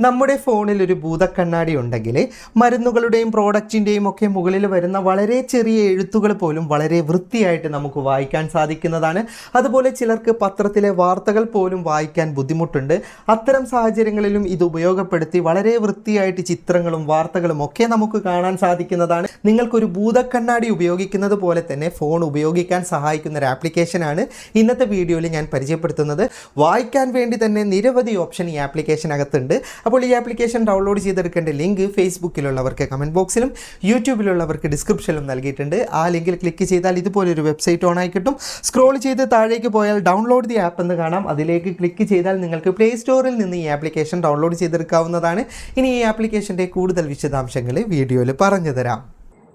നമ്മുടെ ഫോണിൽ ഒരു ഭൂതക്കണ്ണാടി ഉണ്ടെങ്കിൽ മരുന്നുകളുടെയും പ്രോഡക്റ്റിൻ്റെയും ഒക്കെ മുകളിൽ വരുന്ന വളരെ ചെറിയ എഴുത്തുകൾ പോലും വളരെ വൃത്തിയായിട്ട് നമുക്ക് വായിക്കാൻ സാധിക്കുന്നതാണ്. അതുപോലെ ചിലർക്ക് പത്രത്തിലെ വാർത്തകൾ പോലും വായിക്കാൻ ബുദ്ധിമുട്ടുണ്ട്. അത്തരം സാഹചര്യങ്ങളിലും ഇത് ഉപയോഗപ്പെടുത്തി വളരെ വൃത്തിയായിട്ട് ചിത്രങ്ങളും വാർത്തകളും ഒക്കെ നമുക്ക് കാണാൻ സാധിക്കുന്നതാണ്. നിങ്ങൾക്കൊരു ഭൂതക്കണ്ണാടി ഉപയോഗിക്കുന്നത് പോലെ തന്നെ ഫോൺ ഉപയോഗിക്കാൻ സഹായിക്കുന്ന ഒരു ആപ്ലിക്കേഷനാണ് ഇന്നത്തെ വീഡിയോയിൽ ഞാൻ പരിചയപ്പെടുത്തുന്നത്. വായിക്കാൻ വേണ്ടി തന്നെ നിരവധി ഓപ്ഷൻ ഈ ആപ്ലിക്കേഷനകത്തുണ്ട്. അപ്പോൾ ഈ ആപ്ലിക്കേഷൻ ഡൗൺലോഡ് ചെയ്തെടുക്കേണ്ട ലിങ്ക് ഫേസ്ബുക്കിലുള്ളവർക്ക് കമൻറ്റ് ബോക്സിലും യൂട്യൂബിലുള്ളവർക്ക് ഡിസ്ക്രിപ്ഷനിലും നൽകിയിട്ടുണ്ട്. ആ ലിങ്കിൽ ക്ലിക്ക് ചെയ്താൽ ഇതുപോലൊരു വെബ്സൈറ്റ് ഓൺ ആയി കിട്ടും. സ്ക്രോൾ ചെയ്ത് താഴേക്ക് പോയാൽ ഡൗൺലോഡ് ദി ആപ്പ് എന്ന് കാണാം. അതിലേക്ക് ക്ലിക്ക് ചെയ്താൽ നിങ്ങൾക്ക് പ്ലേ സ്റ്റോറിൽ നിന്ന് ഈ ആപ്ലിക്കേഷൻ ഡൗൺലോഡ് ചെയ്തെടുക്കാവുന്നതാണ്. ഇനി ഈ ആപ്ലിക്കേഷൻ്റെ കൂടുതൽ വിശദാംശങ്ങൾ വീഡിയോയിൽ പറഞ്ഞു തരാം.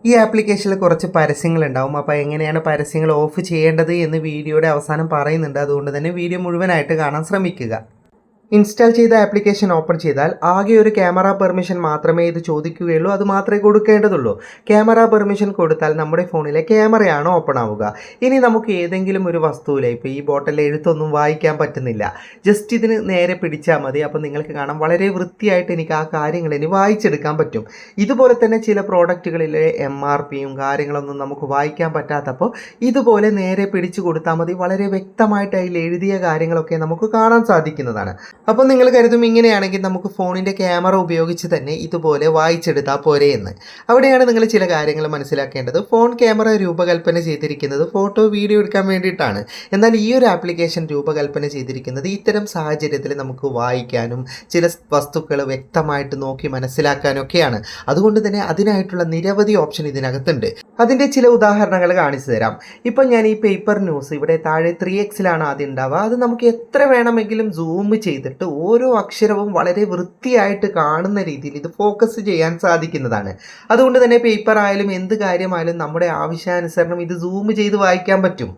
ഈ ആപ്ലിക്കേഷനിൽ കുറച്ച് പരസ്യങ്ങളുണ്ടാവും. അപ്പോൾ എങ്ങനെയാണ് പരസ്യങ്ങൾ ഓഫ് ചെയ്യേണ്ടത് എന്ന് വീഡിയോയുടെ അവസാനം പറയുന്നുണ്ട്. അതുകൊണ്ട് തന്നെ വീഡിയോ മുഴുവനായിട്ട് കാണാൻ ശ്രമിക്കുക. ഇൻസ്റ്റാൾ ചെയ്ത ആപ്ലിക്കേഷൻ ഓപ്പൺ ചെയ്താൽ ആകെ ഒരു ക്യാമറ പെർമിഷൻ മാത്രമേ ഇത് ചോദിക്കുകയുള്ളൂ. അത് മാത്രമേ കൊടുക്കേണ്ടതുള്ളൂ. ക്യാമറ പെർമിഷൻ കൊടുത്താൽ നമ്മുടെ ഫോണിലെ ക്യാമറയാണ് ഓപ്പൺ ആവുക. ഇനി നമുക്ക് ഏതെങ്കിലും ഒരു വസ്തുവിലെ ഇപ്പോൾ ഈ ബോട്ടിലെ എഴുത്തൊന്നും വായിക്കാൻ പറ്റുന്നില്ല, ജസ്റ്റ് ഇതിന് നേരെ പിടിച്ചാൽ മതി. അപ്പോൾ നിങ്ങൾക്ക് കാണാം വളരെ വൃത്തിയായിട്ട് എനിക്ക് ആ കാര്യങ്ങൾ ഇനി വായിച്ചെടുക്കാൻ പറ്റും. ഇതുപോലെ തന്നെ ചില പ്രോഡക്റ്റുകളിലെ MRPയും കാര്യങ്ങളൊന്നും നമുക്ക് വായിക്കാൻ പറ്റാത്തപ്പോൾ ഇതുപോലെ നേരെ പിടിച്ചു കൊടുത്താൽ മതി. വളരെ വ്യക്തമായിട്ട് അതിൽ എഴുതിയ കാര്യങ്ങളൊക്കെ നമുക്ക് കാണാൻ സാധിക്കുന്നതാണ്. അപ്പോൾ നിങ്ങൾ കരുതും ഇങ്ങനെയാണെങ്കിൽ നമുക്ക് ഫോണിൻ്റെ ക്യാമറ ഉപയോഗിച്ച് തന്നെ ഇതുപോലെ വായിച്ചെടുത്താൽ പോരെ എന്ന്. അവിടെയാണ് നിങ്ങൾ ചില കാര്യങ്ങൾ മനസ്സിലാക്കേണ്ടത്. ഫോൺ ക്യാമറ രൂപകൽപ്പന ചെയ്തിരിക്കുന്നത് ഫോട്ടോ വീഡിയോ എടുക്കാൻ വേണ്ടിയിട്ടാണ്. എന്നാൽ ഈ ഒരു ആപ്ലിക്കേഷൻ രൂപകൽപ്പന ചെയ്തിരിക്കുന്നത് ഇത്തരം സാഹചര്യത്തിൽ നമുക്ക് വായിക്കാനും ചില വസ്തുക്കൾ വ്യക്തമായിട്ട് നോക്കി മനസ്സിലാക്കാനൊക്കെയാണ്. അതുകൊണ്ട് തന്നെ അതിനായിട്ടുള്ള നിരവധി ഓപ്ഷൻ ഇതിനകത്തുണ്ട്. അതിൻ്റെ ചില ഉദാഹരണങ്ങൾ കാണിച്ചു തരാം. ഇപ്പം ഞാൻ ഈ പേപ്പർ ന്യൂസ് ഇവിടെ താഴെ 3x ആദ്യം ഉണ്ടാവുക. അത് നമുക്ക് എത്ര വേണമെങ്കിലും സൂം ചെയ്തിട്ട് ഓരോ അക്ഷരവും വളരെ വൃത്തിയായിട്ട് കാണുന്ന രീതിയിൽ ഇത് ഫോക്കസ് ചെയ്യാൻ സാധിക്കുന്നതാണ്. അതുകൊണ്ട് തന്നെ പേപ്പർ ആയാലും എന്ത് കാര്യമായാലും നമ്മുടെ ആവശ്യാനുസരണം ഇത് സൂം ചെയ്ത് വായിക്കാൻ പറ്റും.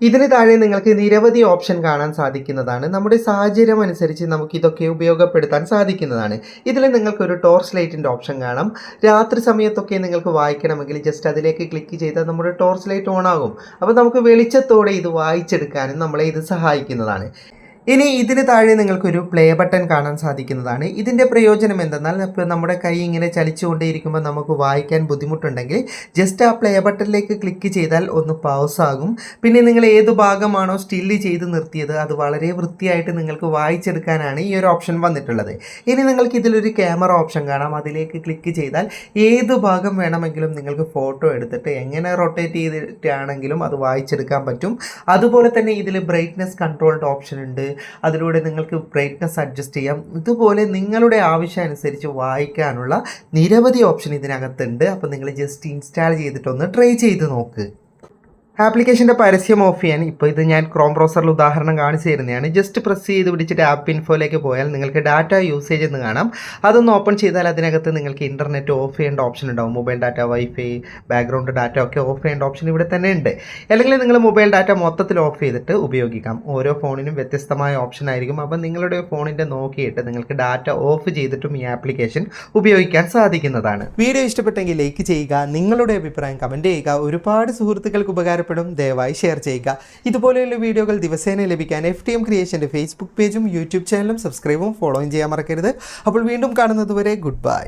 ഇതിന് താഴെ നിങ്ങൾക്ക് നിരവധി ഓപ്ഷൻ കാണാൻ സാധിക്കുന്നതാണ്. നമ്മുടെ സാഹചര്യം അനുസരിച്ച് നമുക്ക് ഇതൊക്കെ ഉപയോഗപ്പെടുത്താൻ സാധിക്കുന്നതാണ്. ഇതിൽ നിങ്ങൾക്കൊരു ടോർച്ച് ലൈറ്റിൻ്റെ ഓപ്ഷൻ കാണാം. രാത്രി സമയത്തൊക്കെ നിങ്ങൾക്ക് വായിക്കണമെങ്കിൽ ജസ്റ്റ് അതിലേക്ക് ക്ലിക്ക് ചെയ്താൽ നമ്മുടെ ടോർച്ച് ലൈറ്റ് ഓൺ ആകും. അപ്പോൾ നമുക്ക് വെളിച്ചത്തോടെ ഇത് വായിച്ചെടുക്കാനും നമ്മളെ ഇത് സഹായിക്കുന്നതാണ്. ഇനി ഇതിന് താഴെ നിങ്ങൾക്കൊരു പ്ലേ ബട്ടൺ കാണാൻ സാധിക്കുന്നതാണ്. ഇതിൻ്റെ പ്രയോജനം എന്തെന്നാൽ ഇപ്പോൾ നമ്മുടെ കൈ ഇങ്ങനെ ചലിച്ചുകൊണ്ടേയിരിക്കുമ്പോൾ നമുക്ക് വായിക്കാൻ ബുദ്ധിമുട്ടുണ്ടെങ്കിൽ ജസ്റ്റ് ആ പ്ലേ ബട്ടണിലേക്ക് ക്ലിക്ക് ചെയ്താൽ ഒന്ന് പൗസ് ആകും. പിന്നെ നിങ്ങൾ ഏത് ഭാഗമാണോ സ്റ്റില്ല് ചെയ്ത് നിർത്തിയത് അത് വളരെ വൃത്തിയായിട്ട് നിങ്ങൾക്ക് വായിച്ചെടുക്കാനാണ് ഈ ഒരു ഓപ്ഷൻ വന്നിട്ടുള്ളത്. ഇനി നിങ്ങൾക്ക് ഇതിലൊരു ക്യാമറ ഓപ്ഷൻ കാണാം. അതിലേക്ക് ക്ലിക്ക് ചെയ്താൽ ഏത് ഭാഗം വേണമെങ്കിലും നിങ്ങൾക്ക് ഫോട്ടോ എടുത്തിട്ട് എങ്ങനെ റൊട്ടേറ്റ് ചെയ്തിട്ടാണെങ്കിലും അത് വായിച്ചെടുക്കാൻ പറ്റും. അതുപോലെ തന്നെ ഇതിൽ ബ്രൈറ്റ്നസ് കൺട്രോൾഡ് ഓപ്ഷൻ ഉണ്ട്. അതിലൂടെ നിങ്ങൾക്ക് ബ്രൈറ്റ്നസ് അഡ്ജസ്റ്റ് ചെയ്യാം. ഇതുപോലെ നിങ്ങളുടെ ആവശ്യമനുസരിച്ച് വായിക്കാനുള്ള നിരവധി ഓപ്ഷൻ ഇതിനകത്തുണ്ട്. അപ്പോൾ നിങ്ങൾ ജസ്റ്റ് ഇൻസ്റ്റാൾ ചെയ്തിട്ടൊന്ന് ട്രൈ ചെയ്ത് നോക്ക്. ആപ്ലിക്കേഷൻ്റെ പരസ്യം ഓഫ് ചെയ്യാൻ ഇപ്പോൾ ഇത് ഞാൻ ക്രോം ബ്രൗസറിൽ ഉദാഹരണം കാണിച്ചു തരുന്നതാണ്. ജസ്റ്റ് പ്രസ് ചെയ്ത് പിടിച്ചിട്ട് ആപ്പ് ഇൻഫോയിലേക്ക് പോയാൽ നിങ്ങൾക്ക് ഡാറ്റ യൂസേജ് എന്ന് കാണാം. അതൊന്ന് ഓപ്പൺ ചെയ്താൽ അതിനകത്ത് നിങ്ങൾക്ക് ഇൻ്റർനെറ്റ് ഓഫ് ചെയ്യേണ്ട ഓപ്ഷൻ ഉണ്ടാവും. Mobile data, wifi, background data ഒക്കെ ഓഫ് ചെയ്യേണ്ട ഓപ്ഷൻ ഇവിടെ തന്നെ ഉണ്ട്. അല്ലെങ്കിൽ നിങ്ങൾ മൊബൈൽ ഡാറ്റ മൊത്തത്തിൽ ഓഫ് ചെയ്തിട്ട് ഉപയോഗിക്കാം. ഓരോ ഫോണിനും വ്യത്യസ്തമായ ഓപ്ഷൻ ആയിരിക്കും. അപ്പം നിങ്ങളുടെ ഫോണിൻ്റെ നോക്കിയിട്ട് നിങ്ങൾക്ക് ഡാറ്റ ഓഫ് ചെയ്തിട്ടും ഈ ആപ്ലിക്കേഷൻ ഉപയോഗിക്കാൻ സാധിക്കുന്നതാണ്. വീഡിയോ ഇഷ്ടപ്പെട്ടെങ്കിൽ ലൈക്ക് ചെയ്യുക, നിങ്ങളുടെ അഭിപ്രായം കമൻറ്റ് ചെയ്യുക. ഒരുപാട് സുഹൃത്തുക്കൾക്ക് ഉപകാരപ്പെടും. ദയവായി ഷെയർ ചെയ്യുക. ഇതുപോലെയുള്ള വീഡിയോകൾ ദിവസേന ലഭിക്കാൻ FTM ക്രിയേഷൻ്റെ ഫേസ്ബുക്ക് പേജും യൂട്യൂബ് ചാനലും സബ്സ്ക്രൈബും ഫോളോയും ചെയ്യാൻ മറക്കരുത്. അപ്പോൾ വീണ്ടും കാണുന്നതുവരെ ഗുഡ് ബൈ.